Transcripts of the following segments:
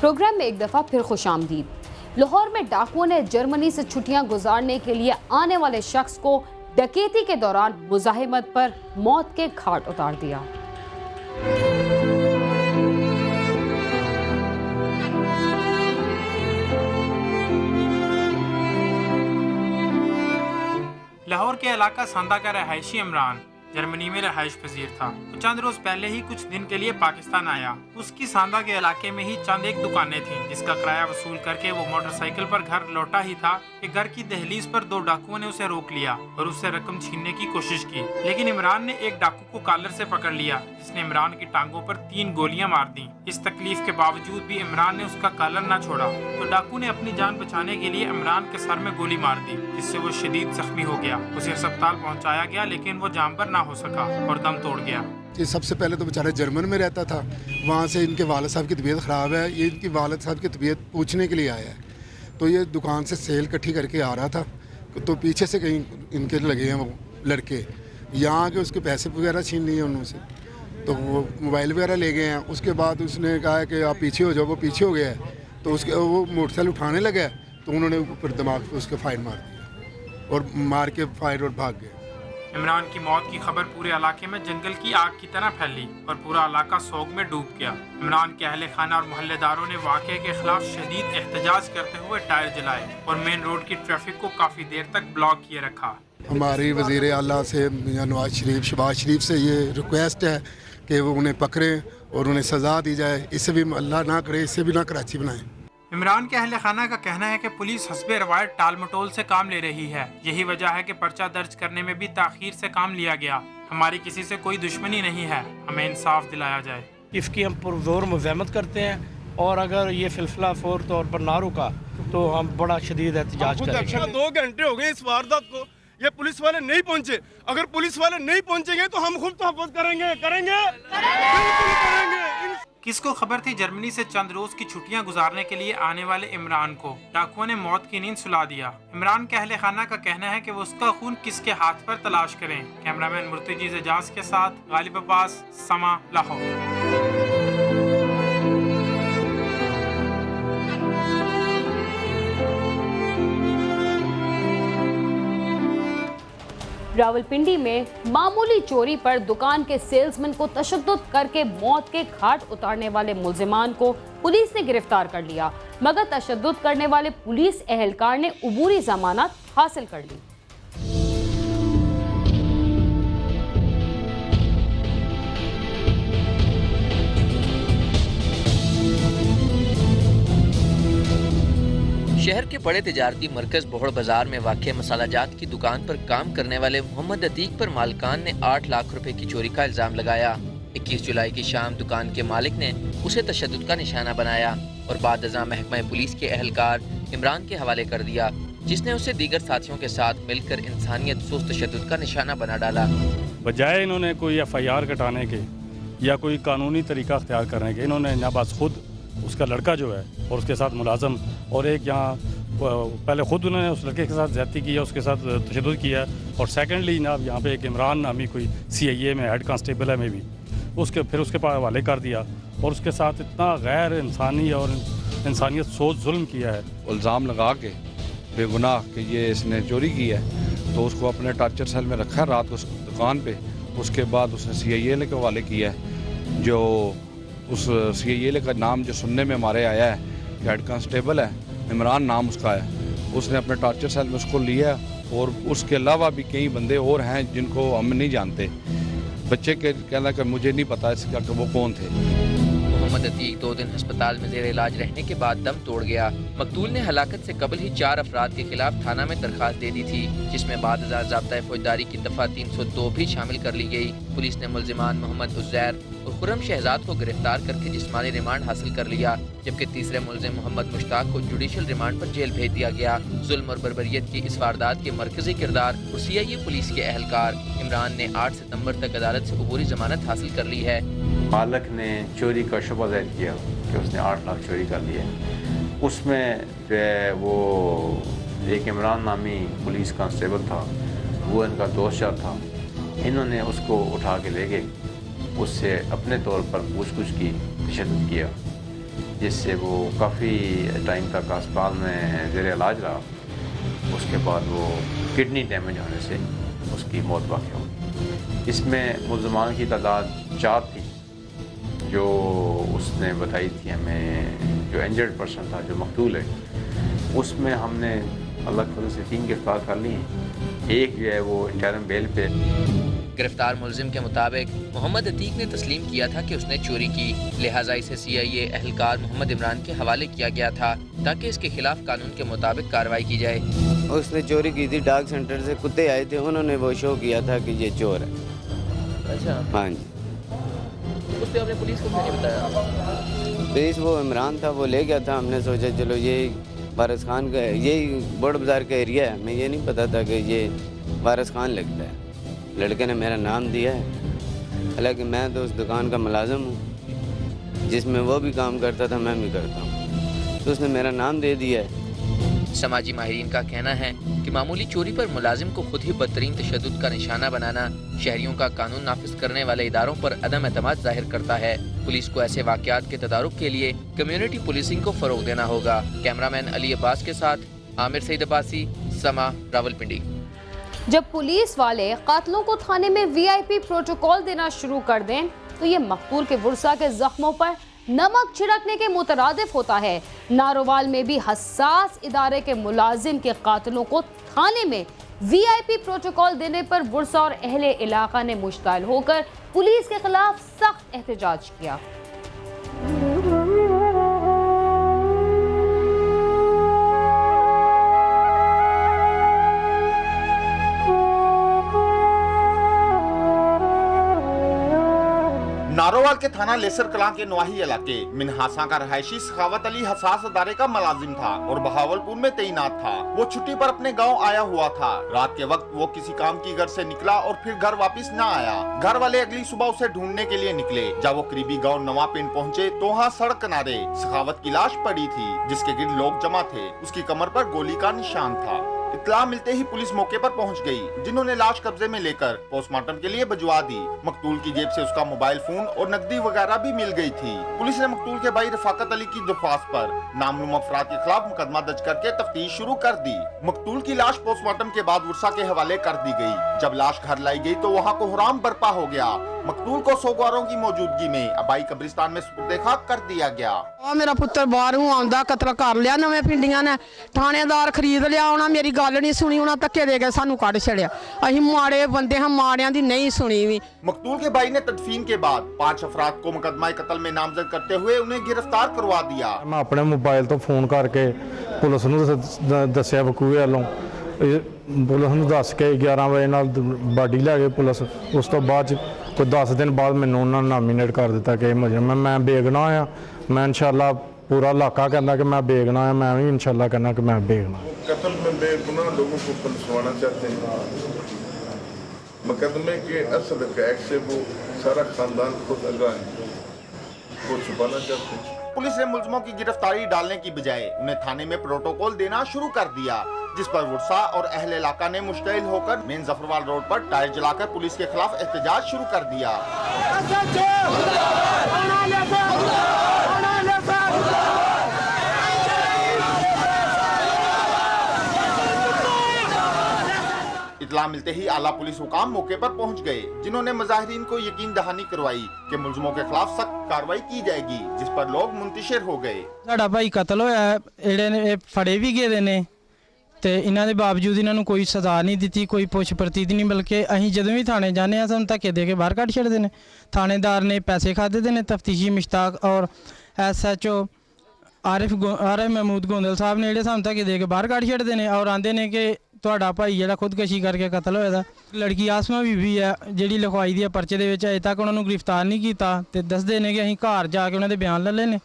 Programme में एक दफ़ा फिर खुशामदीद। लाहौर में डाकुओं ने जर्मनी से छुट्टियां गुजारने के लिए आने वाले शख्स को डकैती के दौरान मुजाहिमत पर मौत के घाट उतार दिया। लाहौर के इलाका सांदा का रहायशी इमरान जर्मनी में रहायश पजीर था। वो चंद रोज पहले ही कुछ दिन के लिए पाकिस्तान आया। उसकी सांदा के इलाके में ही चंद एक दुकानें थीं, जिसका किराया वसूल करके वो मोटरसाइकिल पर घर लौटा ही था कि घर की दहलीज पर दो डाकुओं ने उसे रोक लिया और उससे रकम छीनने की कोशिश की। लेकिन इमरान ने एक डाकू को कॉलर से पकड़ लिया, जिसने इमरान की टांगों पर 3 गोलियां मार दी। इस तकलीफ के बावजूद भी इमरान ने उसका कॉलर न छोड़ा, तो डाकू ने अपनी जान बचाने के लिए इमरान के सर में गोली मार दी, जिससे वो शदीद जख्मी हो गया। उसे अस्पताल पहुँचाया गया, लेकिन वो जामबर न हो सका और दम तोड़ गया। सबसे पहले तो बेचारा जर्मन में रहता था, वहाँ से इनके वालिद साहब की तबीयत ख़राब है, ये इनकी वालिद साहब की तबीयत पूछने के लिए आया है। तो ये दुकान से सेल इकट्ठी करके आ रहा था, तो पीछे से कहीं इनके लगे हैं वो लड़के, यहाँ आके उसके पैसे वगैरह छीन लिए उनसे, तो वो मोबाइल वगैरह ले गए हैं। उसके बाद उसने कहा कि आप पीछे हो जाओ, वो पीछे हो गया है, तो उसके वो मोटरसाइकिल उठाने लगा, तो उन्होंने ऊपर दिमाग पर उसके फायर मार दिया और मार के फायर और भाग गए। इमरान की मौत की खबर पूरे इलाके में जंगल की आग की तरह फैली और पूरा इलाका सोग में डूब गया। इमरान के अहले खाना और मोहल्लेदारों ने वाक़े के खिलाफ शदीद एहतजाज करते हुए टायर जलाए और मेन रोड की ट्रैफिक को काफ़ी देर तक ब्लॉक किए रखा। हमारी वज़ीर आला से नवाज शरीफ शहबाज शरीफ से ये रिक्वेस्ट है कि वो उन्हें पकड़ें और उन्हें सज़ा दी जाए। इससे भी अल्लाह ना करे, इससे भी ना कराची बनाए। इमरान के अहले खाना का कहना है कि पुलिस हस्बे रवायत टाल मटोल से काम ले रही है। यही वजह है कि पर्चा दर्ज करने में भी ताखीर से काम लिया गया। हमारी किसी से कोई दुश्मनी नहीं है, हमें इंसाफ दिलाया जाए। इसकी हम पुरजोर मुज़ाहमत करते हैं और अगर ये सिलसिला फौर तौर पर ना रुका तो हम बड़ा शदीद एहतजाज करेंगे। 2 घंटे हो गए इस वारदात को, ये पुलिस वाले नहीं पहुंचे। अगर पुलिस वाले नहीं पहुंचेंगे तो हम खुद तहफ़्फ़ुज़ करेंगे। किसको खबर थी जर्मनी से चंद रोज की छुट्टियां गुजारने के लिए आने वाले इमरान को डाकुओं ने मौत की नींद सुला दिया। इमरान के अहले खाना का कहना है कि वो उसका खून किसके हाथ पर तलाश करें। कैमरामैन मुर्तजी एजाज के साथ गालिब अब्बास, समा, लाहौर। रावलपिंडी में मामूली चोरी पर दुकान के सेल्समैन को तशद्दुद करके मौत के घाट उतारने वाले मुल्जिमान को पुलिस ने गिरफ्तार कर लिया, मगर तशद्दुद करने वाले पुलिस एहलकार ने उबूरी जमानत हासिल कर ली। शहर के बड़े तिजारती मरकज बोहड़ बाजार में वाक़ मसालाजात की दुकान पर काम करने वाले मोहम्मद अतीक पर मालिकान ने 8 लाख रुपए की चोरी का इल्जाम लगाया। 21 जुलाई की शाम दुकान के मालिक ने उसे तशद्दुद का निशाना बनाया और बाद अज़ां महकमा पुलिस के एहलकार इमरान के हवाले कर दिया, जिसने उसे दीगर साथियों के साथ मिलकर इंसानियत सोच तशद्दुद का निशाना बना डाला। बजाय इन्होंने कोई FIR कटाने के या कोई कानूनी तरीका अख्तियार करने के, इन्होंने नाबाज खुद उसका लड़का जो है और उसके साथ मुलाजम और एक यहाँ पहले ख़ुद उन्होंने उस लड़के के साथ ज़्यादती की है, उसके साथ तशद्दुद किया और सेकेंडली जनाब यहाँ पे एक इमरान नामी कोई CIA में हेड कांस्टेबल है, में भी उसके पास हवाले कर दिया और उसके साथ इतना गैर इंसानी और इंसानियत सोच जुल्म किया है। इल्ज़ाम लगा के बेगुनाह कि ये इसने चोरी की है, तो उसको अपने टार्चर सेल में रखा है रात उस दुकान पे। उसके बाद उसने CIA के हवाले किया है, जो उस CIA का नाम जो सुनने में हमारे आया है कि हेड कांस्टेबल है, इमरान नाम उसका है। उसने अपने टार्चर सेल में उसको लिया और उसके अलावा भी कई बंदे और हैं जिनको हम नहीं जानते। बच्चे के कहना कि मुझे नहीं पता इसका कि वो कौन थे। मोहम्मद अतीक 2 दिन अस्पताल में जेर इलाज रहने के बाद दम तोड़ गया। मकतूल ने हलाकत से कबल ही 4 अफराद के खिलाफ थाना में दरखास्त दे दी थी, जिसमें बाद ज़ाब्ता फौजदारी की दफ़ा 302 भी शामिल कर ली गई। पुलिस ने मुल्जिमान मोहम्मद उज़ैर और खुर्रम शहजाद को गिरफ्तार करके जिस्मानी रिमांड हासिल कर लिया, जबकि तीसरे मुल्जिम मोहम्मद मुश्ताक को जुडिशल रिमांड पर जेल भेज दिया गया। जुल्म और बर्बरियत की इस वारदात के मरकजी किरदार और CIA पुलिस के एहलकार इमरान ने 8 सितम्बर तक अदालत से उबूरी जमानत हासिल कर ली है। मालिक ने चोरी का शुबा ज़ाहिर किया कि उसने 8 लाख चोरी कर लिए। उसमें जो है वो एक इमरान नामी पुलिस कांस्टेबल था, वो इनका दोस्त यार था। इन्होंने उसको उठा के ले गए, उससे अपने तौर पर पूछ-पूछ की तशद्दुद किया। जिससे वो काफ़ी टाइम तक अस्पताल में ज़ेर इलाज रहा। उसके बाद वो किडनी डैमेज होने से उसकी मौत वाक़ हुई। इसमें मुल्ज़मान की तादाद 4 थी जो उसने बताई थी हमें। जो इंजर्ड पर्सन था, जो मकतूल है, उसमें हमने अल्लाह के फजल से 3 गिरफ्तार कर लिए हैं। एक जो है वो इंटरम बेल पे। गिरफ्तार मुलजिम के मुताबिक मोहम्मद अतीक ने तस्लीम किया था कि उसने चोरी की, लिहाजा इसे CIA एहलकार मोहम्मद इमरान के हवाले किया गया था ताकि इसके खिलाफ कानून के मुताबिक कार्रवाई की जाए। उसने चोरी की थी, डाक सेंटर से कुत्ते आए थे, उन्होंने वो शो किया था कि ये चोर है। अच्छा, हाँ जी। उससे आपने पुलिस को क्यों नहीं बताया? पुलिस वो इमरान था, वो ले गया था। हमने सोचा चलो ये वारिस खान का, यही बड़ बाज़ार का एरिया है। हमें ये नहीं पता था कि ये वारिस खान लगता है। लड़के ने मेरा नाम दिया है, हालांकि मैं तो उस दुकान का मुलाजिम हूँ जिसमें वो भी काम करता था, मैं भी करता हूँ, तो उसने मेरा नाम दे दिया है। समाजी माहिरीन का कहना है कि मामूली चोरी पर मुलाजिम को खुद ही बदतरीन तशद्दुद का निशाना बनाना शहरियों का कानून नाफिज करने वाले इदारों पर अदम एतमाद जाहिर करता है। पुलिस को ऐसे वाक़यात के तदारुक के लिए कम्युनिटी पुलिसिंग को फरोग देना होगा। कैमरामैन अली अब्बास के साथ आमिर सईद अब्बासी, समा, रावलपिंडी। जब पुलिस वाले कातलों को थाने में VIP प्रोटोकॉल देना शुरू कर दें तो ये मकतूल के वुरसा के जख्मों पर नमक छिड़कने के मुतरादिफ होता है। नारोवाल में भी हसास इदारे के मुलाजिम के कातलों को थाने में VIP प्रोटोकॉल देने पर वुरसा और अहले इलाका ने मुश्ताइल होकर पुलिस के खिलाफ सख्त एहतजाज किया। नारोवाल के थाना लेसर कलां के नवाही इलाके मिनहासा का रहायशी सखावत अली हसास अदारे का मुलाजिम था और बहावलपुर में तैनात था। वो छुट्टी पर अपने गांव आया हुआ था। रात के वक्त वो किसी काम की घर से निकला और फिर घर वापस न आया। घर वाले अगली सुबह उसे ढूंढने के लिए निकले। जब वो करीबी गांव नवापिंड पहुंचे तो वहाँ सड़क किनारे सखावत की लाश पड़ी थी, जिसके गिर्द लोग जमा थे। उसकी कमर पर गोली का निशान था। इत्तला मिलते ही पुलिस मौके पर पहुंच गई, जिन्होंने लाश कब्जे में लेकर पोस्टमार्टम के लिए भिजवा दी। मकतूल की जेब से उसका मोबाइल फोन और नकदी वगैरह भी मिल गई थी। पुलिस ने मकतूल के भाई रफाकत अली की दरख्वास्त पर नामलूम अफराद के खिलाफ मुकदमा दर्ज करके तफ्तीश शुरू कर दी। मकतूल की लाश पोस्टमार्टम के बाद वुरसा के हवाले कर दी गई। जब लाश घर लाई गई तो वहाँ कोहराम बर्पा हो गया। मकतूल को सोगवारों की मौजूदगी में अबाई कब्रिस्तान में सुपुर्दे खाक कर दिया गया। मेरा पुत्र बाहरों आंदा कतल कर लिया नवे पिंडियां ने, थानेदार खरीद लिया, उन्हें मेरी गल नहीं सुनी, उन्हें धक्के दे के सानू कढ़ छड़िया। असीं माड़े बंदे हम, माड़ियां दी नहीं सुनी भी। मकतूल के भाई ने तदफीन के बाद 5 अफराद को मुकदमा कत्ल में नामजद करते हुए उन्हें गिरफ्तार करवा दिया। मैं अपने मोबाइल तो फोन करके पुलिस नूं दस्सिया वकूए वालों, पुलिस नूं दस के 11 बजे नाल बाडी लै गए पुलिस। उस तो बाद कोई 10 दिन बाद मैनूं उन्होंने नॉमिनेट कर दिता कि मुजरिम मैं बेगुनाह आ। मैं इंशाल्लाह पूरा इलाका कहना कि मैं बेगुनाह, मैं भी इंशाल्लाह कहना कि मैं बेगुनाह। कत्ल में बेगुनाह लोगों को फंसवाना चाहते हैं। मुकदमे के असल हक़ से वो सारा खानदान खुद आगाह है, वो छुपाना चाहते हैं। पुलिस ने मुलजिमों की गिरफ्तारी डालने की बजाय उन्हें थाने में प्रोटोकॉल देना शुरू कर दिया, जिस पर वुरसा और अहले इलाका ने मुश्तइल होकर मेन जफरवाल रोड पर टायर जलाकर पुलिस के खिलाफ एहतजाज शुरू कर दिया। इत्तला मिलते ही आला पुलिस हुकाम मौके पर पहुंच गए, जिन्होंने मुजाहिरीन को यकीन दहानी करवाई कि मुलजिमों के खिलाफ सख्त कार्रवाई की जाएगी, जिस पर लोग मुंतशिर हो गए। साडा भाई कत्ल होया, इहड़े फड़े भी गए ने ते इन्हां दे बावजूद इन्हां नूं कोई सज़ा नहीं दी, कोई पुछ परतीत नहीं, बल्कि असीं जदों भी थाने जाने आ सानूं धक्के दे के बाहर कढ़ छड्डदे ने। थानेदार ने पैसे खादे दे ने। तफ्तीशी मुश्ताक और SHO आरिफ महमूद गोंदल साहब ने जिहड़े सानूं धक्के दे के बाहर कढ़ छड्डदे ने और आंदे ने कि तुहाडा भाई जिहड़ा खुदकशी करके कत्ल होया दा। लड़की आसमा बीबी है जिहड़ी लिखवाई दी है परचे दे विच, अजे तक उन्हां नूं गिरफ्तार नहीं कीता ते दसदे ने कि असीं घर जाके उन्हां दे बयान ले लैने।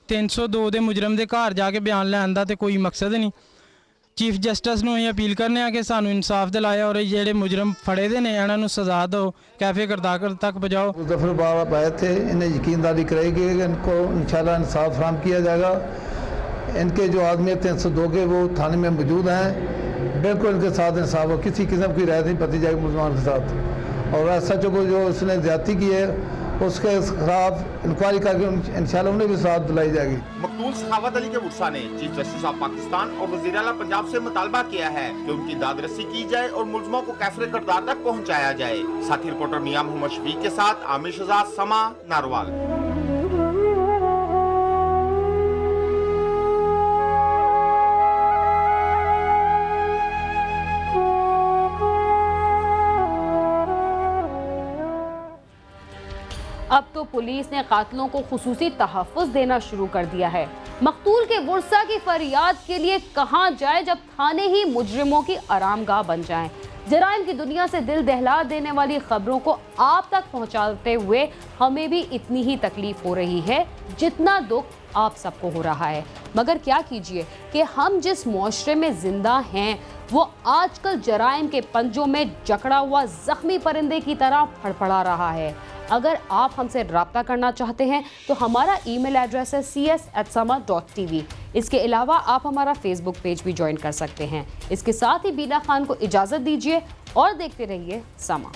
302 दे मुजरम दे घर जाके बयान लैण दा ते कोई मकसद नहीं। चीफ जस्टिस नूं असीं अपील करने आ कि सानूं इंसाफ दिलाया और जिहड़े मुजरम फड़े दे ने इन्हां नूं सज़ा दो, कैफे करदार तक पहुँचाओ। मुजफ्फर बाब आए थे, इन्हें यकीनदारी कराई गई कि इनको इंशाल्लाह इंसाफ फराहम किया जाएगा। इनके जो आदमी 302 के वो थाने में मौजूद हैं, बिल्कुल इनके साथ इंसाफ हो, किसी किस्म की राय नहीं पती जाएगी मुसलमान के साथ। और SHO को जो उसने ज्यादती की है उसके खिलाफ इंक्वायरी करके इंशाल्लाह उन्हें भी साथ दिलाई जाएगी। मकतूल सखावत अली के वर्षा ने चीफ जस्टिस ऑफ पाकिस्तान और वज़ीर आला पंजाब से मुतालबा किया है कि उनकी दादरसी की जाए और मुलजमों को कैफरे किरदार तक पहुँचाया जाए। साथी रिपोर्टर मियां मोहम्मद शफीक के साथ आमिर शहजाद, समा, नारवाल। अब तो पुलिस ने कातिलों को खुसूसी तहफ़्फ़ुज़ देना शुरू कर दिया है। मकतूल के वर्षा की फरियाद के लिए कहाँ जाए जब थाने ही मुजरिमों की आरामगाह बन जाएं। जराइम की दुनिया से दिल दहला देने वाली खबरों को आप तक पहुंचाते हुए हमें भी इतनी ही तकलीफ हो रही है जितना दुख आप सबको हो रहा है। मगर क्या कीजिए कि हम जिस मुआशरे में जिंदा हैं वो आजकल जराइम के पंजों में जकड़ा हुआ जख्मी परिंदे की तरह फड़फड़ा रहा है। अगर आप हमसे रब्ता करना चाहते हैं तो हमारा ईमेल एड्रेस है cs@sama.tv। इसके अलावा आप हमारा फेसबुक पेज भी ज्वाइन कर सकते हैं। इसके साथ ही बीना खान को इजाज़त दीजिए और देखते रहिए समा।